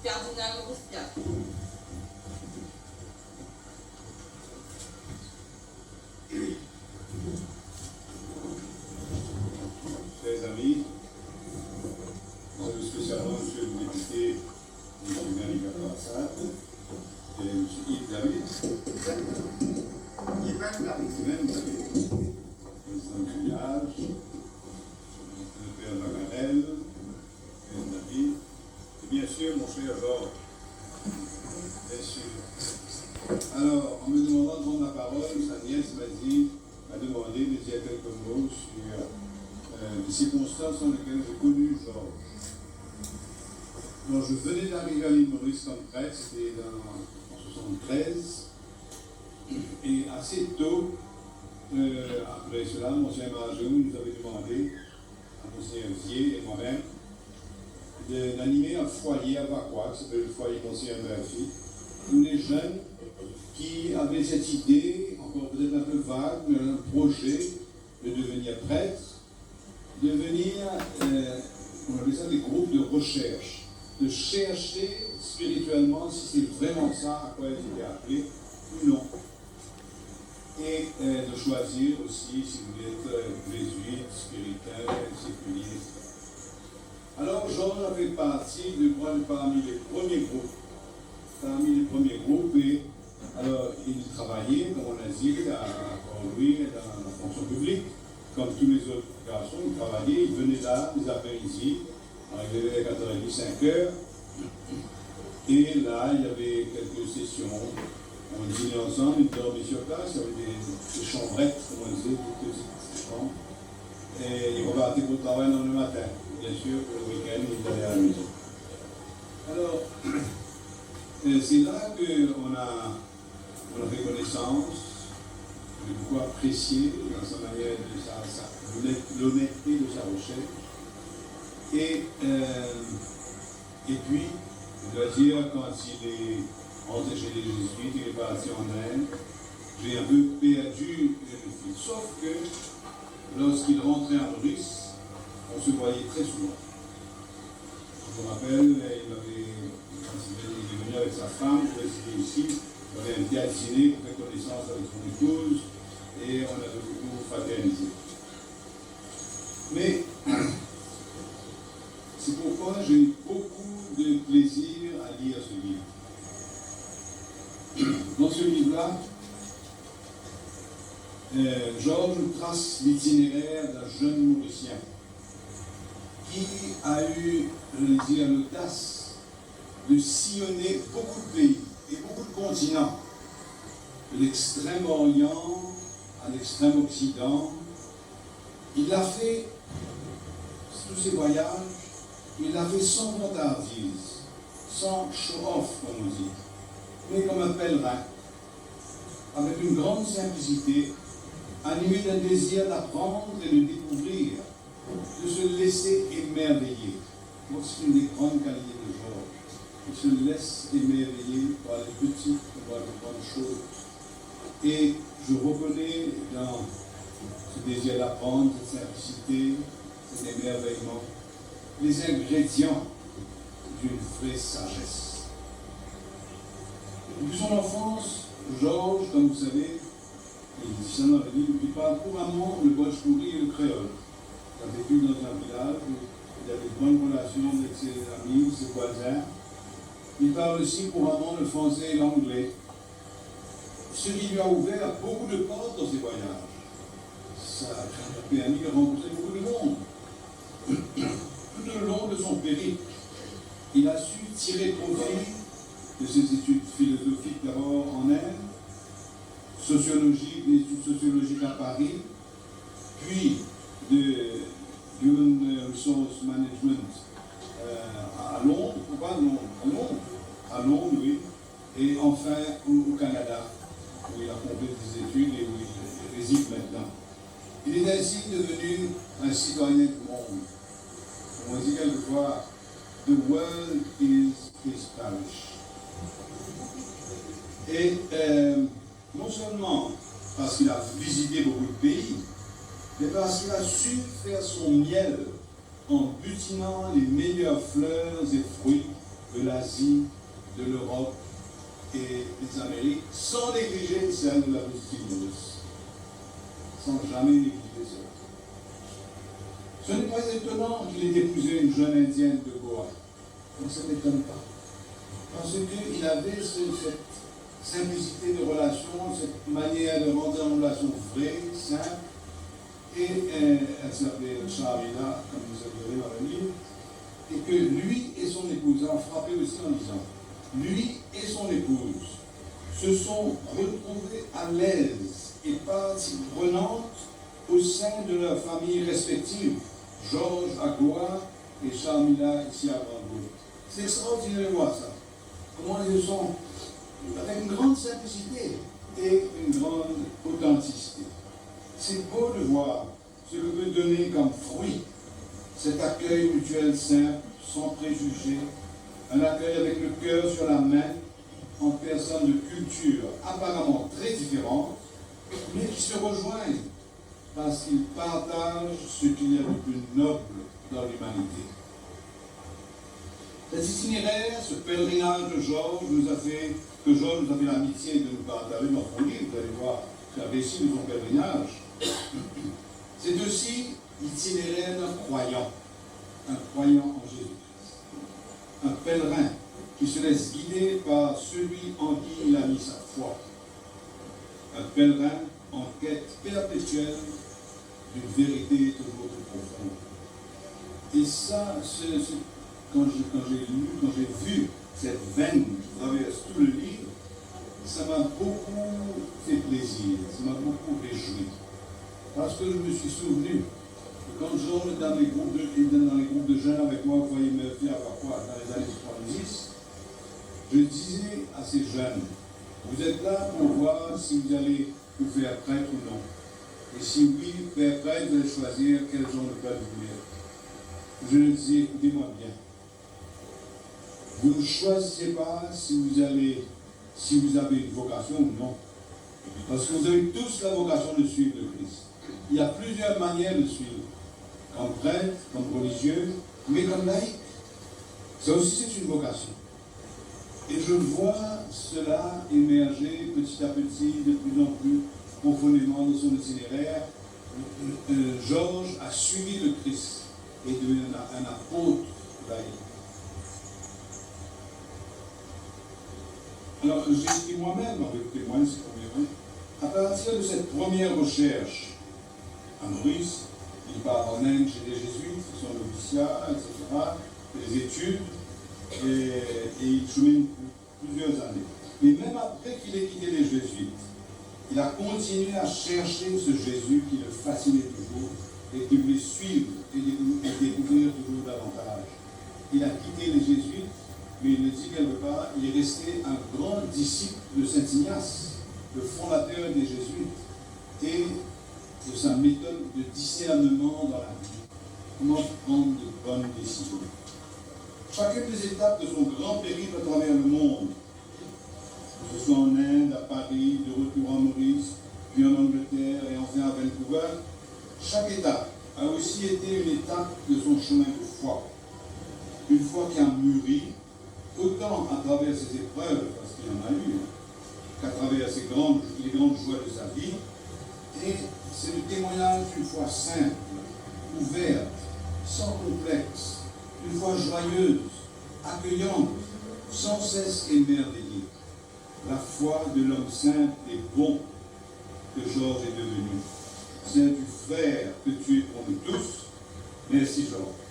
cardinal Roustiat. Chers amis, spécialement monsieur le député, M. Marie Capassat et M. Yves David. Yves David. Président du village, le père Maganel, père David, et bien sûr mon cher Georges. Bien sûr. Alors, en me demandant de prendre la parole, sa nièce m'a demandé de dire quelques mots sur les circonstances dans lesquelles j'ai connu Georges. Alors, je venais d'arriver à l'île Maurice comme prêtre, c'était en 1973, et assez tôt, après cela, Monseigneur Margeau nous avait demandé, à Monseigneur Vier et moi-même, d'animer un foyer à Vacois, qui s'appelle le foyer Monseigneur Murphy, où les jeunes qui avaient cette idée, encore peut-être un peu vague, mais un projet de devenir prêtre, de venir, on appelle ça des groupes de recherche, de chercher spirituellement si c'est vraiment ça à quoi ils étaient appelés ou non. Et de choisir aussi si vous voulez être jésuite, spirituel, séculier. Alors Georges a fait partie parmi les premiers groupes, et alors il travaillait, comme on a dit, à Port-Louis, dans la fonction publique, comme tous les autres garçons, il travaillait, il venait là, les après-midi, il arrivait à 4h30, 5h, et là il y avait quelques sessions. On dînait ensemble, ils dormaient sur place, il y avait des chambrettes, comme on disait, des petites chambres. Et ils repartaient pour le travail dans le matin. Bien sûr, pour le week-end, ils allaient à la maison. Alors, c'est là qu'on a fait connaissance, j'ai beaucoup apprécié dans sa manière de l'honnêteté de sa recherche. Et puis, je dois dire, quand il est rentré chez les jésuites, il est parti en Inde, j'ai un peu perdu le fil. Sauf que lorsqu'il rentrait à Maurice, on se voyait très souvent. Je me rappelle, quand il est venu avec sa femme pour rester ici, il avait invité à dîner pour faire connaissance avec son épouse, et on avait beaucoup fraternisé. Mais c'est pourquoi j'ai eu beaucoup de plaisir à lire ce livre. Dans ce livre-là, Georges trace l'itinéraire d'un jeune Mauricien qui a eu, je vais dire, l'audace de sillonner beaucoup de pays et beaucoup de continents, de l'extrême-orient à l'extrême-occident. Il a fait, tous ces voyages, il l'a fait sans vantardise, sans show-off, comme on dit, mais comme un pèlerin, avec une grande simplicité, animé d'un désir d'apprendre et de découvrir, de se laisser émerveiller. Donc c'est une des grandes qualités de Georges. Il se laisse émerveiller par les petites et par les grandes choses. Et je reconnais dans ce désir d'apprendre, cette simplicité, cet émerveillement, les ingrédients d'une vraie sagesse. Depuis son enfance, Georges, comme vous savez, il dit ça dans le livre, il parle couramment le bhojpuri et le créole. Il a vécu dans un village où il a de bonnes relations avec ses amis, ses voisins. Il parle aussi couramment le français et l'anglais, ce qui lui a ouvert beaucoup de portes dans ses voyages. Ça a permis de rencontrer beaucoup de monde. Tout au long de son périple, il a su tirer profit de ses études philosophiques d'abord en Inde, des études sociologiques à Paris, puis de Human Resource Management à Londres, à Londres, oui, et enfin au Canada, où il a complété des études et où il réside maintenant. Il est ainsi devenu un citoyen du monde. On dit quelquefois, the world is his parish. Et non seulement parce qu'il a visité beaucoup de pays, mais parce qu'il a su faire son miel en butinant les meilleures fleurs et fruits de l'Asie, de l'Europe et des Amériques, sans négliger celle de la Russie, sans jamais négliger cela. Ce n'est pas étonnant qu'il ait épousé une jeune indienne de Goa. Donc ça ne m'étonne pas. Parce qu'il avait cette simplicité de relation, cette manière de rentrer en relation vraie, simple. Et elle s'appelait Shamila, comme vous avez vu dans le livre. Et que lui et son épouse, elle a frappé aussi en disant, lui et son épouse se sont retrouvés à l'aise et partie prenante au sein de leurs familles respectives, Georges à Goa et Shamila ici à Brandebourg. C'est extraordinaire de voir ça. Comment ils sont avec une grande simplicité et une grande authenticité. C'est beau de voir ce que peut donner comme fruit cet accueil mutuel simple, sans préjugés, un accueil avec le cœur sur la main, en personnes de culture apparemment très différentes, mais qui se rejoignent parce qu'ils partagent ce qu'il y a de plus noble dans l'humanité. Cet itinéraire, ce pèlerinage de Georges nous a fait l'amitié de nous partager dans son livre. Vous allez voir le récit de son pèlerinage. C'est aussi l'itinéraire d'un croyant en Jésus-Christ. Un pèlerin qui se laisse guider par celui en qui il a mis sa foi. Un pèlerin en quête perpétuelle d'une vérité toujours plus profonde. Et ça, quand j'ai vu cette veine qui traverse tout le livre, ça m'a beaucoup fait plaisir, ça m'a beaucoup réjoui. Parce que je me suis souvenu que quand j'entre dans les groupes de jeunes avec moi, vous voyez me faire parfois dans les années 70, je disais à ces jeunes, vous êtes là pour voir si vous allez vous faire prêtre ou non. Et si oui, faire prêtre, vous allez choisir quel genre de prêtre vous voulez. Je leur disais, écoutez-moi bien. Vous ne choisissez pas si vous avez une vocation ou non. Parce que vous avez tous la vocation de suivre le Christ. Il y a plusieurs manières de suivre. Comme prêtre, comme religieux, mais comme laïc. Ça aussi, c'est une vocation. Et je vois cela émerger petit à petit, de plus en plus profondément dans son itinéraire. Georges a suivi le Christ et devenu un apôtre laïc. Alors, j'ai écrit moi-même, avec témoin, c'est combien, à partir de cette première recherche à Maurice, il part en Inde chez les jésuites, son noviciat, etc., des études, et il chemine plusieurs années. Mais même après qu'il ait quitté les jésuites, il a continué à chercher ce Jésus qui le fascinait toujours et qui voulait suivre et découvrir toujours davantage. Il a quitté les jésuites, mais il le dit quelque part, il est resté un grand disciple de Saint Ignace, le fondateur des jésuites, et de sa méthode de discernement dans la vie. Comment prendre de bonnes décisions. Chacune des étapes de son grand périple à travers le monde, que ce soit en Inde, à Paris, de retour à Maurice, puis en Angleterre et enfin à Vancouver, chaque étape a aussi été une étape de son chemin de foi. Une foi qui a mûri, autant à travers ses épreuves, parce qu'il y en a eu, qu'à travers les grandes joies de sa vie. Et c'est le témoignage d'une foi simple, ouverte, sans complexe, une foi joyeuse, accueillante, sans cesse émerveillée. La foi de l'homme simple et bon que Georges est devenu. Saint du frère que tu es pour nous tous. Merci Georges.